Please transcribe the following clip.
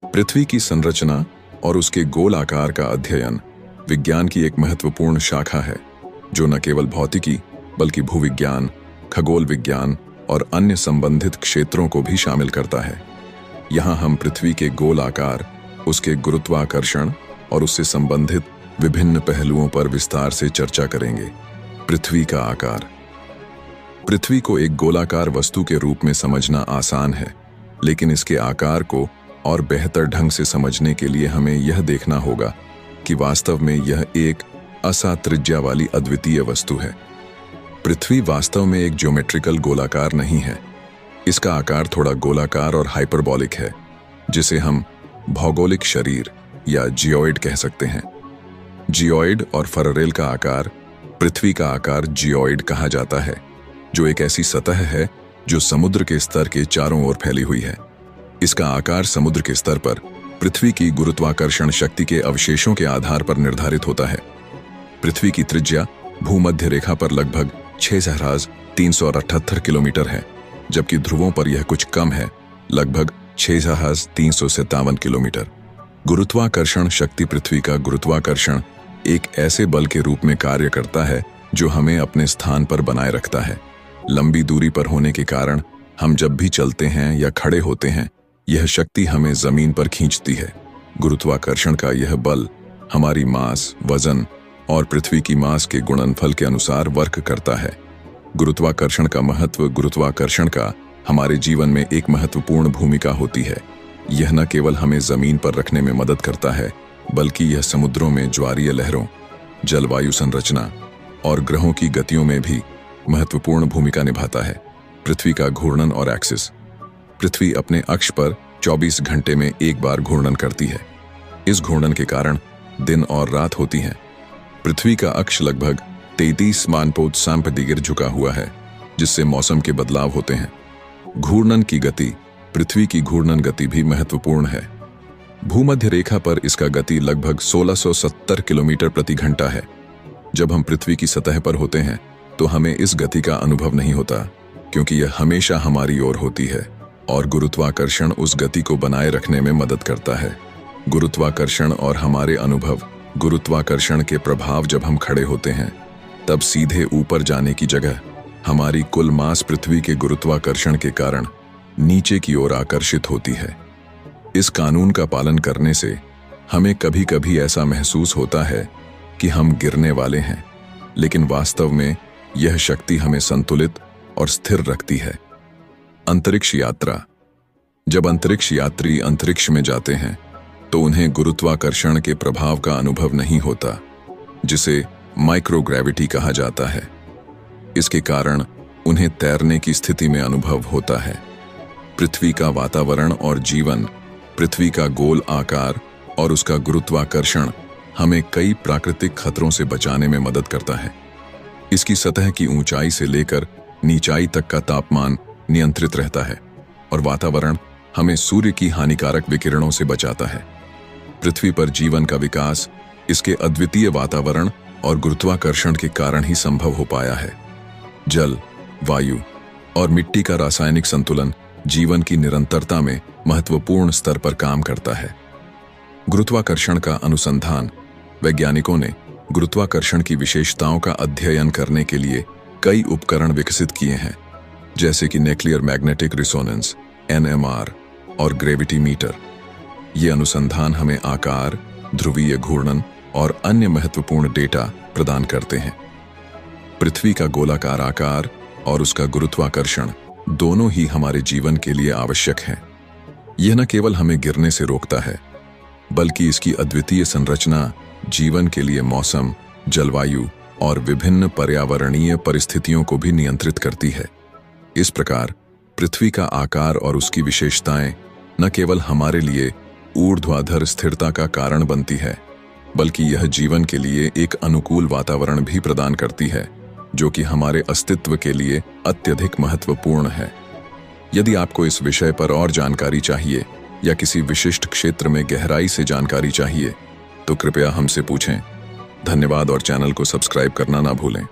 पृथ्वी की संरचना और उसके गोल आकार का अध्ययन विज्ञान की एक महत्वपूर्ण शाखा है, जो न केवल भौतिकी बल्कि भूविज्ञान, खगोल विज्ञान और अन्य संबंधित क्षेत्रों को भी शामिल करता है। यहाँ हम पृथ्वी के गोल आकार, उसके गुरुत्वाकर्षण और उससे संबंधित विभिन्न पहलुओं पर विस्तार से चर्चा करेंगे। पृथ्वी का आकार। पृथ्वी को एक गोलाकार वस्तु के रूप में समझना आसान है, लेकिन इसके आकार को और बेहतर ढंग से समझने के लिए हमें यह देखना होगा कि वास्तव में यह एक असात्रिज्या वाली अद्वितीय वस्तु है। पृथ्वी वास्तव में एक ज्योमेट्रिकल गोलाकार नहीं है। इसका आकार थोड़ा गोलाकार और हाइपरबॉलिक है, जिसे हम भौगोलिक शरीर या जियोइड कह सकते हैं। जियोइड और फररेल का आकार पृथ्वी का आकार जियोइड कहा जाता है, जो एक ऐसी सतह है जो समुद्र के स्तर के चारों ओर फैली हुई है। इसका आकार समुद्र के स्तर पर पृथ्वी की गुरुत्वाकर्षण शक्ति के अवशेषों के आधार पर निर्धारित होता है। पृथ्वी की त्रिज्या भूमध्य रेखा पर लगभग 6,378 किलोमीटर है, जबकि ध्रुवों पर यह कुछ कम है, लगभग 6,357 किलोमीटर। गुरुत्वाकर्षण शक्ति पृथ्वी का गुरुत्वाकर्षण एक ऐसे बल के रूप में कार्य करता है जो हमें अपने स्थान पर बनाए रखता है। लंबी दूरी पर होने के कारण हम जब भी चलते हैं या खड़े होते हैं, यह शक्ति हमें जमीन पर खींचती है। गुरुत्वाकर्षण का यह बल हमारी मास, वजन और पृथ्वी की मास के गुणनफल के अनुसार वर्क करता है। गुरुत्वाकर्षण का महत्व। गुरुत्वाकर्षण का हमारे जीवन में एक महत्वपूर्ण भूमिका होती है। यह न केवल हमें जमीन पर रखने में मदद करता है, बल्कि यह समुद्रों में ज्वारीय लहरों, जलवायु संरचना और ग्रहों की गतियों में भी महत्वपूर्ण भूमिका निभाता है। पृथ्वी का घूर्णन और एक्सिस। पृथ्वी अपने अक्ष पर 24 घंटे में एक बार घूर्णन करती है। इस घूर्णन के कारण दिन और रात होती हैं। पृथ्वी का अक्ष लगभग 33 मानपोत सांपदिगिर झुका हुआ है, जिससे मौसम के बदलाव होते हैं। घूर्णन की गति। पृथ्वी की घूर्णन गति भी महत्वपूर्ण है। भूमध्य रेखा पर इसका गति लगभग 1670 किलोमीटर प्रति घंटा है। जब हम पृथ्वी की सतह पर होते हैं तो हमें इस गति का अनुभव नहीं होता, क्योंकि यह हमेशा हमारी ओर होती है और गुरुत्वाकर्षण उस गति को बनाए रखने में मदद करता है। गुरुत्वाकर्षण और हमारे अनुभव। गुरुत्वाकर्षण के प्रभाव। जब हम खड़े होते हैं तब सीधे ऊपर जाने की जगह हमारी कुल मास पृथ्वी के गुरुत्वाकर्षण के कारण नीचे की ओर आकर्षित होती है। इस कानून का पालन करने से हमें कभी कभी ऐसा महसूस होता है कि हम गिरने वाले हैं, लेकिन वास्तव में यह शक्ति हमें संतुलित और स्थिर रखती है। अंतरिक्ष यात्रा। जब अंतरिक्ष यात्री अंतरिक्ष में जाते हैं तो उन्हें गुरुत्वाकर्षण के प्रभाव का अनुभव नहीं होता, जिसे माइक्रोग्रेविटी कहा जाता है। इसके कारण उन्हें तैरने की स्थिति में अनुभव होता है। पृथ्वी का वातावरण और जीवन। पृथ्वी का गोल आकार और उसका गुरुत्वाकर्षण हमें कई प्राकृतिक खतरों से बचाने में मदद करता है। इसकी सतह की ऊंचाई से लेकर नीचाई तक का तापमान नियंत्रित रहता है और वातावरण हमें सूर्य की हानिकारक विकिरणों से बचाता है। पृथ्वी पर जीवन का विकास इसके अद्वितीय वातावरण और गुरुत्वाकर्षण के कारण ही संभव हो पाया है। जल, वायु और मिट्टी का रासायनिक संतुलन जीवन की निरंतरता में महत्वपूर्ण स्तर पर काम करता है। गुरुत्वाकर्षण का अनुसंधान। वैज्ञानिकों ने गुरुत्वाकर्षण की विशेषताओं का अध्ययन करने के लिए कई उपकरण विकसित किए हैं, जैसे कि न्यूक्लियर मैग्नेटिक रिसोनेंस (NMR) और ग्रेविटी मीटर। ये अनुसंधान हमें आकार, ध्रुवीय घूर्णन और अन्य महत्वपूर्ण डेटा प्रदान करते हैं। पृथ्वी का गोलाकार आकार और उसका गुरुत्वाकर्षण दोनों ही हमारे जीवन के लिए आवश्यक हैं। यह न केवल हमें गिरने से रोकता है, बल्कि इसकी अद्वितीय संरचना जीवन के लिए मौसम, जलवायु और विभिन्न पर्यावरणीय परिस्थितियों को भी नियंत्रित करती है। इस प्रकार पृथ्वी का आकार और उसकी विशेषताएं न केवल हमारे लिए ऊर्ध्वाधर स्थिरता का कारण बनती है, बल्कि यह जीवन के लिए एक अनुकूल वातावरण भी प्रदान करती है, जो कि हमारे अस्तित्व के लिए अत्यधिक महत्वपूर्ण है। यदि आपको इस विषय पर और जानकारी चाहिए या किसी विशिष्ट क्षेत्र में गहराई से जानकारी चाहिए, तो कृपया हमसे पूछें। धन्यवाद और चैनल को सब्सक्राइब करना ना भूलें।